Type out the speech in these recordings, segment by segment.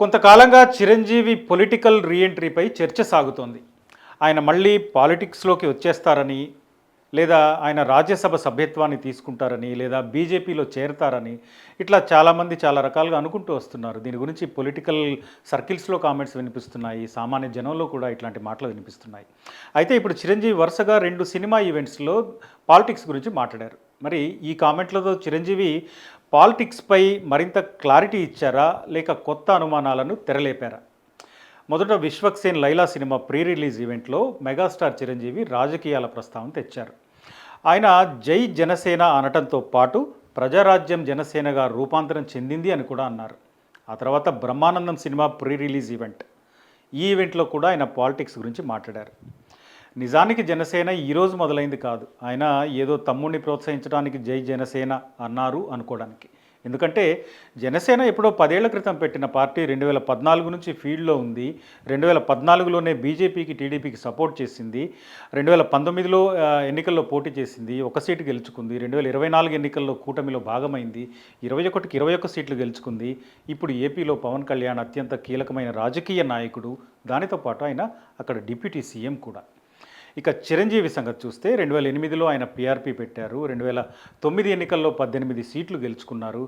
కొంతకాలంగా చిరంజీవి పొలిటికల్ రీఎంట్రీపై చర్చ సాగుతోంది. ఆయన మళ్ళీ పాలిటిక్స్‌లోకి వచ్చేస్తారని, లేదా ఆయన రాజ్యసభ సభ్యత్వాన్ని తీసుకుంటారని, లేదా బీజేపీలో చేరతారని, ఇట్లా చాలామంది చాలా రకాలుగా అనుకుంటూ వస్తున్నారు. దీని గురించి పొలిటికల్ సర్కిల్స్‌లో కామెంట్స్ వినిపిస్తున్నాయి. సామాన్య జనంలో కూడా ఇట్లాంటి మాటలు వినిపిస్తున్నాయి. అయితే ఇప్పుడు చిరంజీవి వరుసగా 2 సినిమా ఈవెంట్స్‌లో పాలిటిక్స్ గురించి మాట్లాడారు. మరి ఈ కామెంట్లతో చిరంజీవి పాలిటిక్స్‌పై మరింత క్లారిటీ ఇచ్చారా? లేక కొత్త అనుమానాలను తెరలేపారా? మొదట 'Vishwaksen Laila' cinema pre release ఈవెంట్లో మెగాస్టార్ చిరంజీవి రాజకీయాల ప్రస్తావన తెచ్చారు. ఆయన జై జనసేన అనటంతో పాటు ప్రజారాజ్యం జనసేనగా రూపాంతరం చెందింది అని కూడా అన్నారు. ఆ తర్వాత Brahmanandam cinema pre release event. ఈ ఈవెంట్లో కూడా ఆయన పాలిటిక్స్ గురించి మాట్లాడారు. నిజానికి జనసేన ఈరోజు మొదలైంది కాదు. ఆయన ఏదో తమ్ముడిని ప్రోత్సహించడానికి జై జనసేన అన్నారు అనుకోవడానికి. ఎందుకంటే జనసేన ఎప్పుడో 10 ఏళ్ల క్రితం పెట్టిన పార్టీ 2014 నుంచి ఫీల్డ్లో ఉంది. 2014లోనే బీజేపీకి, టీడీపీకి సపోర్ట్ చేసింది. 2019లో ఎన్నికల్లో పోటీ చేసింది. ఒక సీటు గెలుచుకుంది. 2024 ఎన్నికల్లో కూటమిలో భాగమైంది. 21కి 21 సీట్లు గెలుచుకుంది. ఇప్పుడు ఏపీలో పవన్ కళ్యాణ్ అత్యంత కీలకమైన రాజకీయ నాయకుడు. దానితో పాటు ఆయన అక్కడ డిప్యూటీ సీఎం కూడా. ఇక చిరంజీవి సంగతి చూస్తే 2008లో ఆయన పీఆర్పీ పెట్టారు. 2009 ఎన్నికల్లో 18 సీట్లు గెలుచుకున్నారు.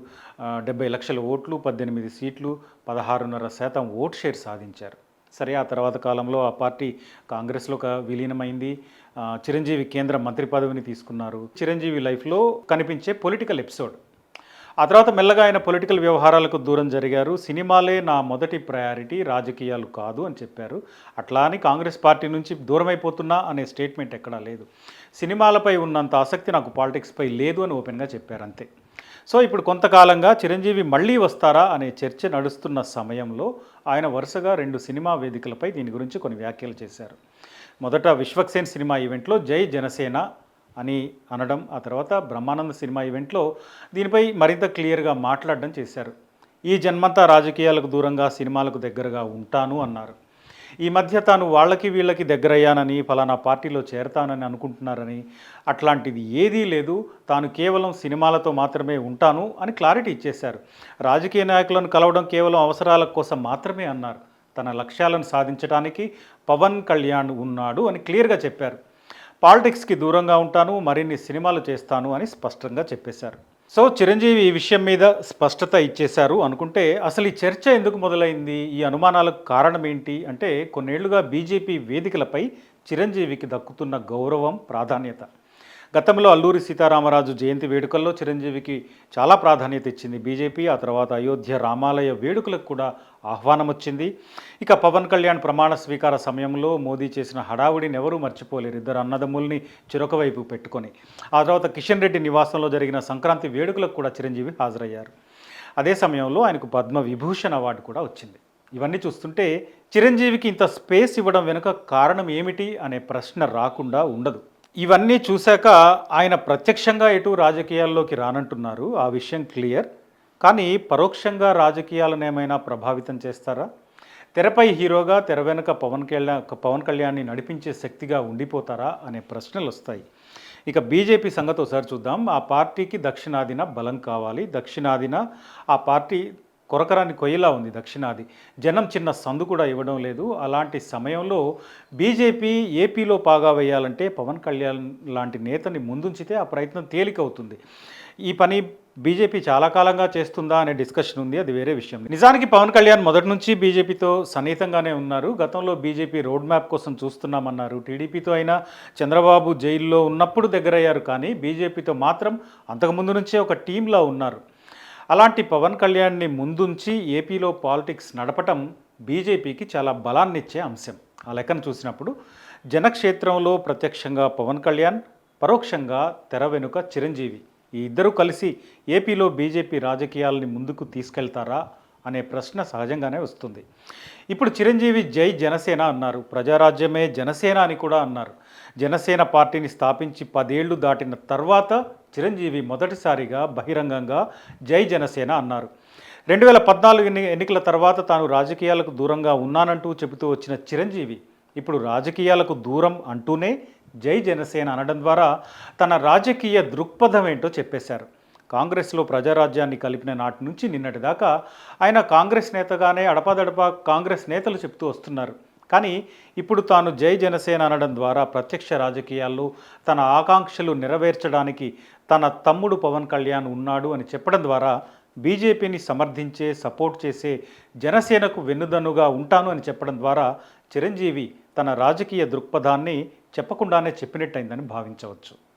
70 లక్షల ఓట్లు, 18 సీట్లు, 16.5% ఓట్ షేర్ సాధించారు. సరే, ఆ తర్వాత కాలంలో ఆ పార్టీ కాంగ్రెస్లో విలీనమైంది. చిరంజీవి కేంద్ర మంత్రి పదవిని తీసుకున్నారు. చిరంజీవి లైఫ్లో కనిపించే పొలిటికల్ ఎపిసోడ్. ఆ తర్వాత మెల్లగా ఆయన పొలిటికల్ వ్యవహారాలకు దూరం జరిగారు. సినిమాలే నా మొదటి ప్రయారిటీ, రాజకీయాలు కాదు అని చెప్పారు. అట్లా అని కాంగ్రెస్ పార్టీ నుంచి దూరమైపోతున్నా అనే స్టేట్మెంట్ ఎక్కడా లేదు. సినిమాలపై ఉన్నంత ఆసక్తి నాకు పాలిటిక్స్పై లేదు అని ఓపెన్గా చెప్పారు అంతే. సో ఇప్పుడు కొంతకాలంగా చిరంజీవి మళ్ళీ వస్తారా అనే చర్చ నడుస్తున్న సమయంలో ఆయన వరుసగా 2 సినిమా వేదికలపై దీని గురించి కొన్ని వ్యాఖ్యలు చేశారు. మొదట 'విశ్వక్సేన్' సినిమా ఈవెంట్లో జై జనసేన అని అనడం, ఆ తర్వాత బ్రహ్మానంద సినిమా ఈవెంట్లో దీనిపై మరింత క్లియర్గా మాట్లాడడం చేశారు. ఈ జన్మంతా రాజకీయాలకు దూరంగా సినిమాలకు దగ్గరగా ఉంటాను అన్నారు. ఈ మధ్య తాను వాళ్ళకి వీళ్ళకి దగ్గరయ్యానని, ఫలానా పార్టీలో చేరతానని అనుకుంటున్నారని, అట్లాంటిది ఏదీ లేదు, తాను కేవలం సినిమాలతో మాత్రమే ఉంటాను అని క్లారిటీ ఇచ్చేశారు. రాజకీయ నాయకులను కలవడం కేవలం అవసరాల కోసం మాత్రమే అన్నారు. తన లక్ష్యాలను సాధించడానికి పవన్ కళ్యాణ్ ఉన్నాడు అని క్లియర్గా చెప్పారు. పాలిటిక్స్కి దూరంగా ఉంటాను, మరిన్ని సినిమాలు చేస్తాను అని స్పష్టంగా చెప్పేశారు. సో చిరంజీవి ఈ విషయం మీద స్పష్టత ఇచ్చేశారు అనుకుంటే అసలు ఈ చర్చ ఎందుకు మొదలైంది? ఈ అనుమానాలకు కారణం ఏంటి అంటే, కొన్నేళ్లుగా బీజేపీ వేదికలపై చిరంజీవికి దక్కుతున్న గౌరవం, ప్రాధాన్యత. గతంలో అల్లూరి సీతారామరాజు జయంతి వేడుకల్లో చిరంజీవికి చాలా ప్రాధాన్యత ఇచ్చింది బీజేపీ. ఆ తర్వాత అయోధ్య రామాలయ వేడుకలకు కూడా ఆహ్వానం వచ్చింది. ఇక పవన్ కళ్యాణ్ ప్రమాణ స్వీకార సమయంలో మోదీ చేసిన హడావుడిని ఎవరూ మర్చిపోలేరు, ఇద్దరు అన్నదమ్ముల్ని చెరొక వైపు పెట్టుకొని. ఆ తర్వాత కిషన్ రెడ్డి నివాసంలో జరిగిన సంక్రాంతి వేడుకలకు కూడా చిరంజీవి హాజరయ్యారు. అదే సమయంలో ఆయనకు పద్మ విభూషణ్ అవార్డు కూడా వచ్చింది. ఇవన్నీ చూస్తుంటే చిరంజీవికి ఇంత స్పేస్ ఇవ్వడం వెనుక కారణం ఏమిటి అనే ప్రశ్న రాకుండా ఉండదు. ఇవన్నీ చూశాక ఆయన ప్రత్యక్షంగా ఎటు రాజకీయాల్లోకి రానంటున్నారు, ఆ విషయం క్లియర్. కానీ పరోక్షంగా రాజకీయాలను ఏమైనా ప్రభావితం చేస్తారా? తెరపై హీరోగా, తెర వెనుక పవన్ కళ్యాణ్ని నడిపించే శక్తిగా ఉండిపోతారా అనే ప్రశ్నలు వస్తాయి. ఇక బీజేపీ సంగతి ఒకసారి చూద్దాం. ఆ పార్టీకి దక్షిణాదిన బలం కావాలి. దక్షిణాదిన ఆ పార్టీ కొరకరాని కొయ్యలా ఉంది. దక్షిణాది జనం చిన్న సందు కూడా ఇవ్వడం లేదు. అలాంటి సమయంలో బీజేపీ ఏపీలో పాగా వేయాలంటే పవన్ కళ్యాణ్ లాంటి నేతని ముందుంచితే ఆ ప్రయత్నం తేలికవుతుంది. ఈ పని బీజేపీ చాలా కాలంగా చేస్తుందా అనే డిస్కషన్ ఉంది, అది వేరే విషయం. నిజానికి పవన్ కళ్యాణ్ మొదటి నుంచి బీజేపీతో సన్నిహితంగానే ఉన్నారు. గతంలో బీజేపీ రోడ్ మ్యాప్ కోసం చూస్తున్నామన్నారు. టీడీపీతో అయినా చంద్రబాబు జైల్లో ఉన్నప్పుడు దగ్గరయ్యారు, కానీ బీజేపీతో మాత్రం అంతకుముందు నుంచే ఒక టీంలా ఉన్నారు. అలాంటి పవన్ కళ్యాణ్ని ముందుంచి ఏపీలో పాలిటిక్స్ నడపటం బీజేపీకి చాలా బలాన్నిచ్చే అంశం. ఆ లెక్కను చూసినప్పుడు జనక్షేత్రంలో ప్రత్యక్షంగా పవన్ కళ్యాణ్, పరోక్షంగా తెర వెనుక చిరంజీవి, ఈ ఇద్దరూ కలిసి ఏపీలో బీజేపీ రాజకీయాలని ముందుకు తీసుకెళ్తారా అనే ప్రశ్న సహజంగానే వస్తుంది. ఇప్పుడు చిరంజీవి జై జనసేన అన్నారు, ప్రజారాజ్యమే జనసేన అని కూడా అన్నారు. జనసేన పార్టీని స్థాపించి 10 ఏళ్లు దాటిన తర్వాత చిరంజీవి మొదటిసారిగా బహిరంగంగా జై జనసేన అన్నారు. 2014 ఎన్నికల తర్వాత తాను రాజకీయాలకు దూరంగా ఉన్నానంటూ చెబుతూ వచ్చిన చిరంజీవి ఇప్పుడు రాజకీయాలకు దూరం అంటూనే జై జనసేన అనడం ద్వారా తన రాజకీయ దృక్పథం ఏంటో చెప్పేశారు. కాంగ్రెస్లో ప్రజారాజ్యాన్ని కలిపిన నాటి నుంచి నిన్నటి దాకా ఆయన కాంగ్రెస్ నేతగానే అడపాదడపా కాంగ్రెస్ నేతలు చెప్తూ వస్తున్నారు. కానీ ఇప్పుడు తాను జై జనసేన అనడం ద్వారా ప్రత్యక్ష రాజకీయాల్లో తన ఆకాంక్షలు నెరవేర్చడానికి తన తమ్ముడు పవన్ కళ్యాణ్ ఉన్నాడు అని చెప్పడం ద్వారా బీజేపీని సమర్థించే సపోర్ట్ చేసే జనసేనకు వెన్నుదన్నుగా ఉంటాను అని చెప్పడం ద్వారా చిరంజీవి తన రాజకీయ దృక్పథాన్ని చెప్పకుండానే చెప్పినట్టయిందని భావించవచ్చు.